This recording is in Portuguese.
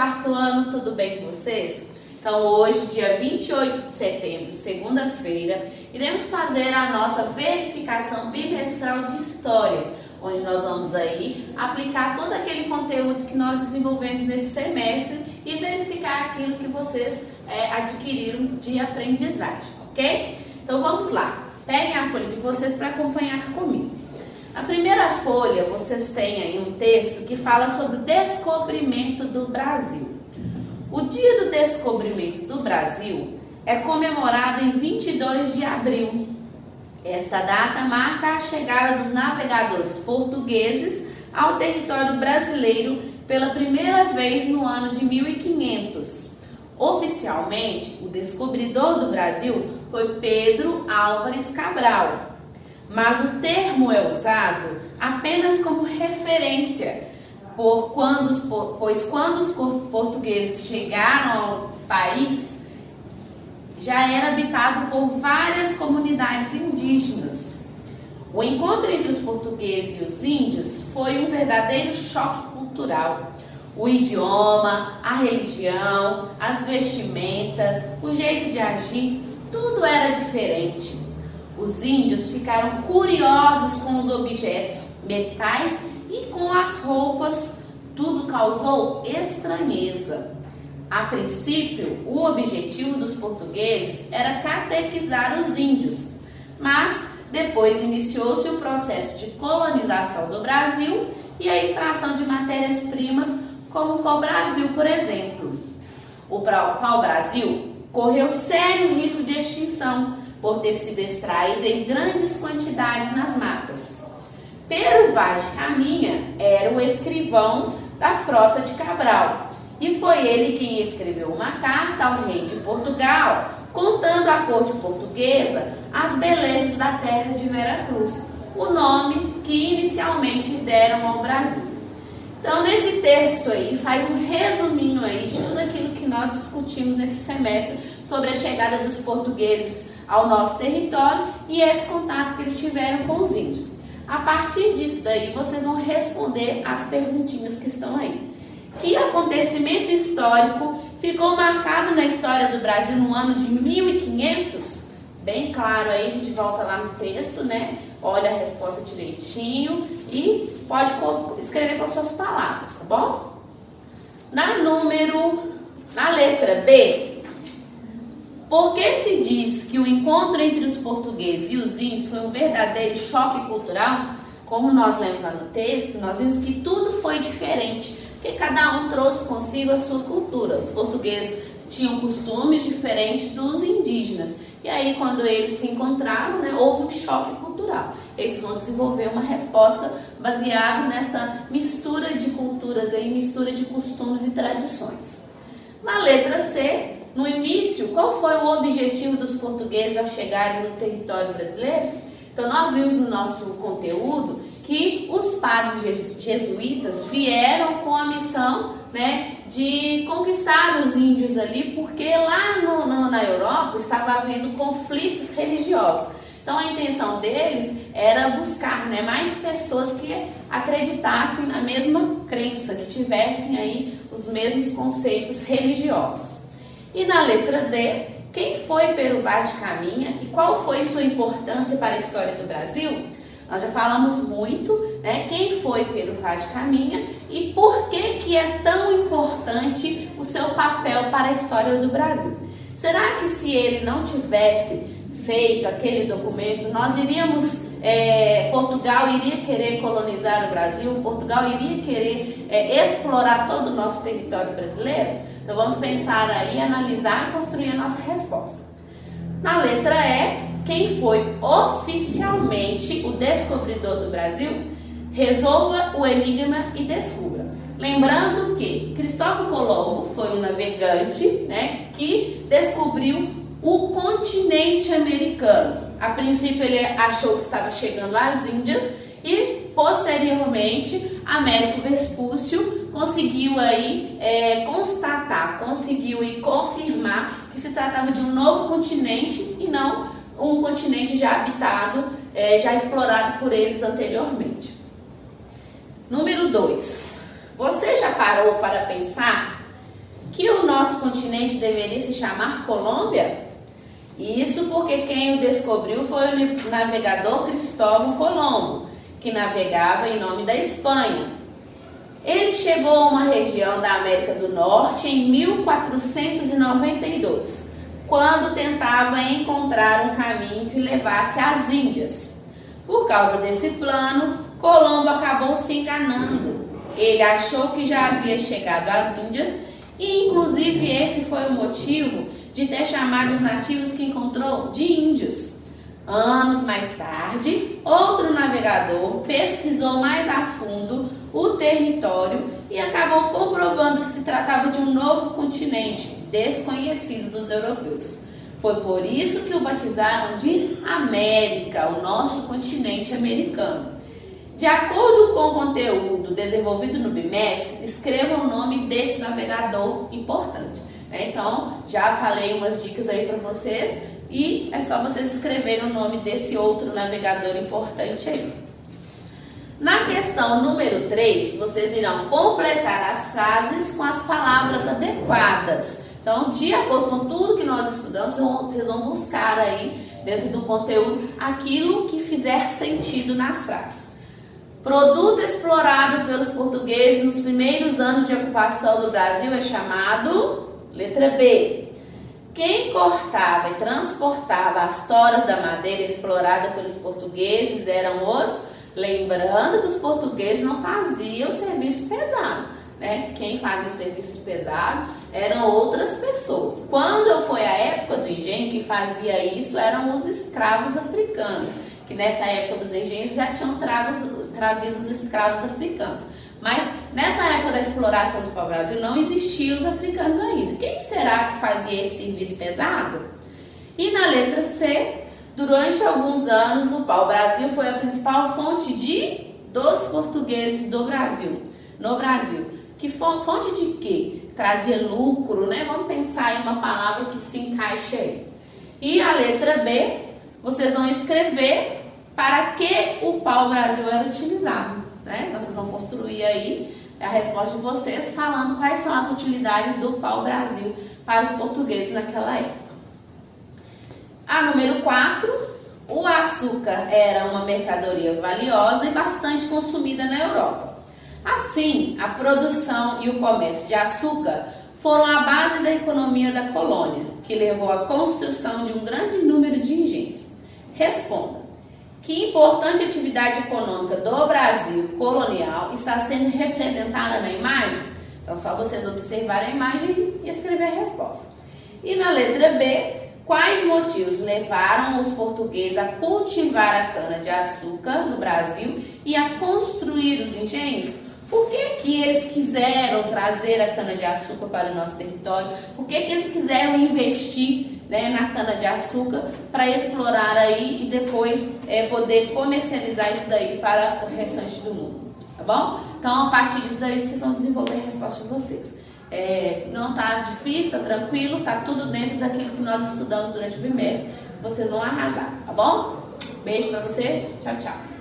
quarto ano, tudo bem com vocês? Então hoje, dia 28 de setembro, segunda-feira, iremos fazer a nossa verificação bimestral de História, onde nós vamos aí aplicar todo aquele conteúdo que nós desenvolvemos nesse semestre e verificar aquilo que vocês adquiriram de aprendizagem, ok? Então vamos lá, peguem a folha de vocês para acompanhar comigo. Na primeira folha, vocês têm aí um texto que fala sobre o descobrimento do Brasil. O dia do descobrimento do Brasil é comemorado em 22 de abril. Esta data marca a chegada dos navegadores portugueses ao território brasileiro pela primeira vez no ano de 1500. Oficialmente, o descobridor do Brasil foi Pedro Álvares Cabral. Mas o termo é usado apenas como referência, pois quando os portugueses chegaram ao país, já era habitado por várias comunidades indígenas. O encontro entre os portugueses e os índios foi um verdadeiro choque cultural. O idioma, a religião, as vestimentas, o jeito de agir, tudo era diferente. Os índios ficaram curiosos com os objetos metais e com as roupas. Tudo causou estranheza. A princípio, o objetivo dos portugueses era catequizar os índios, mas depois iniciou-se o processo de colonização do Brasil e a extração de matérias-primas, como o pau-brasil, por exemplo. O pau-brasil correu sério risco de extinção, por ter sido extraído em grandes quantidades nas matas. Pero Vaz de Caminha era o escrivão da frota de Cabral, e foi ele quem escreveu uma carta ao rei de Portugal, contando à corte portuguesa as belezas da terra de Veracruz, o nome que inicialmente deram ao Brasil. Então, nesse texto aí, faz um resuminho aí de tudo aquilo que nós discutimos nesse semestre sobre a chegada dos portugueses ao nosso território e esse contato que eles tiveram com os índios. A partir disso daí, vocês vão responder as perguntinhas que estão aí. Que acontecimento histórico ficou marcado na história do Brasil no ano de 1500? Bem claro aí, a gente volta lá no texto, né? Olha a resposta direitinho e pode escrever com as suas palavras, tá bom? Na letra B, por que se diz que o encontro entre os portugueses e os índios foi um verdadeiro choque cultural? Como nós lemos lá no texto, nós vimos que tudo foi diferente, porque cada um trouxe consigo a sua cultura. Os portugueses tinham costumes diferentes dos indígenas. E aí, quando eles se encontraram, né, houve um choque cultural. Eles vão desenvolver uma resposta baseada nessa mistura de culturas, aí, mistura de costumes e tradições. Na letra C, no início, qual foi o objetivo dos portugueses ao chegarem no território brasileiro? Então, nós vimos no nosso conteúdo que os padres jesuítas vieram com a missão, né, de conquistar os índios ali, porque lá na Europa estava havendo conflitos religiosos. Então, a intenção deles era buscar, né, mais pessoas que acreditassem na mesma crença, que tivessem aí os mesmos conceitos religiosos. E na letra D, quem foi Pero Vaz de Caminha e qual foi sua importância para a história do Brasil? Nós já falamos muito, né, quem foi Pero Vaz de Caminha e por que é tão importante o seu papel para a história do Brasil. Será que se ele não tivesse feito aquele documento, nós iríamos, Portugal iria querer colonizar o Brasil, Portugal iria querer explorar todo o nosso território brasileiro? Então vamos pensar aí, analisar e construir a nossa resposta. Na letra E, quem foi oficialmente o descobridor do Brasil? Resolva o enigma e descubra. Lembrando que Cristóvão Colombo foi um navegante, né, que descobriu o continente americano. A princípio ele achou que estava chegando às Índias e posteriormente Américo Vespúcio conseguiu aí constatar, conseguiu aí confirmar que se tratava de um novo continente e não um continente já habitado, já explorado por eles anteriormente. Número 2. Você já parou para pensar que o nosso continente deveria se chamar Colômbia? Isso porque quem o descobriu foi o navegador Cristóvão Colombo, que navegava em nome da Espanha. Ele chegou a uma região da América do Norte em 1492, quando tentava encontrar um caminho que levasse às Índias. Por causa desse plano, Colombo acabou se enganando. Ele achou que já havia chegado às Índias e, inclusive, esse foi o motivo de ter chamado os nativos que encontrou de índios. Anos mais tarde, outro navegador pesquisou mais a fundo o território e acabou comprovando que se tratava de um novo continente desconhecido dos europeus. Foi por isso que o batizaram de América, o nosso continente americano. De acordo com o conteúdo desenvolvido no bimestre, escreva o nome desse navegador importante. Então, já falei umas dicas aí para vocês e é só vocês escreverem o nome desse outro navegador importante aí. Na questão número 3, vocês irão completar as frases com as palavras adequadas. Então, de acordo com tudo que nós estudamos, vocês vão buscar aí, dentro do conteúdo, aquilo que fizer sentido nas frases. Produto explorado pelos portugueses nos primeiros anos de ocupação do Brasil é chamado... Letra B. Quem cortava e transportava as toras da madeira explorada pelos portugueses eram os... Lembrando que os portugueses não faziam serviço pesado, né? Quem fazia serviço pesado eram outras pessoas. Quando foi a época do engenho, quem fazia isso eram os escravos africanos, que nessa época dos engenhos já tinham trazido os escravos africanos. Mas nessa época da exploração do pau-brasil não existiam os africanos ainda. Quem será que fazia esse serviço pesado? E na letra C, durante alguns anos o pau-brasil foi a principal fonte dos portugueses do Brasil, no Brasil. Que fonte de quê? Trazia lucro, né? Vamos pensar em uma palavra que se encaixe aí. E a letra B, vocês vão escrever para que o pau-brasil era utilizado. Né? Então, vocês vão construir aí a resposta de vocês falando quais são as utilidades do pau-brasil para os portugueses naquela época. A número 4, o açúcar era uma mercadoria valiosa e bastante consumida na Europa. Assim, a produção e o comércio de açúcar foram a base da economia da colônia, que levou à construção de um grande número de engenhos. Responda. Que importante atividade econômica do Brasil colonial está sendo representada na imagem? Então, só vocês observarem a imagem e escrever a resposta. E na letra B, quais motivos levaram os portugueses a cultivar a cana-de-açúcar no Brasil e a construir os engenhos? Por que eles quiseram trazer a cana-de-açúcar para o nosso território? Por que eles quiseram investir, né, na cana-de-açúcar para explorar aí e depois poder comercializar isso daí para o restante do mundo? Tá bom? Então, a partir disso daí, vocês vão desenvolver a resposta de vocês. Não tá difícil, tá tranquilo, tá tudo dentro daquilo que nós estudamos durante o bimestre. Vocês vão arrasar, tá bom? Beijo para vocês, tchau, tchau.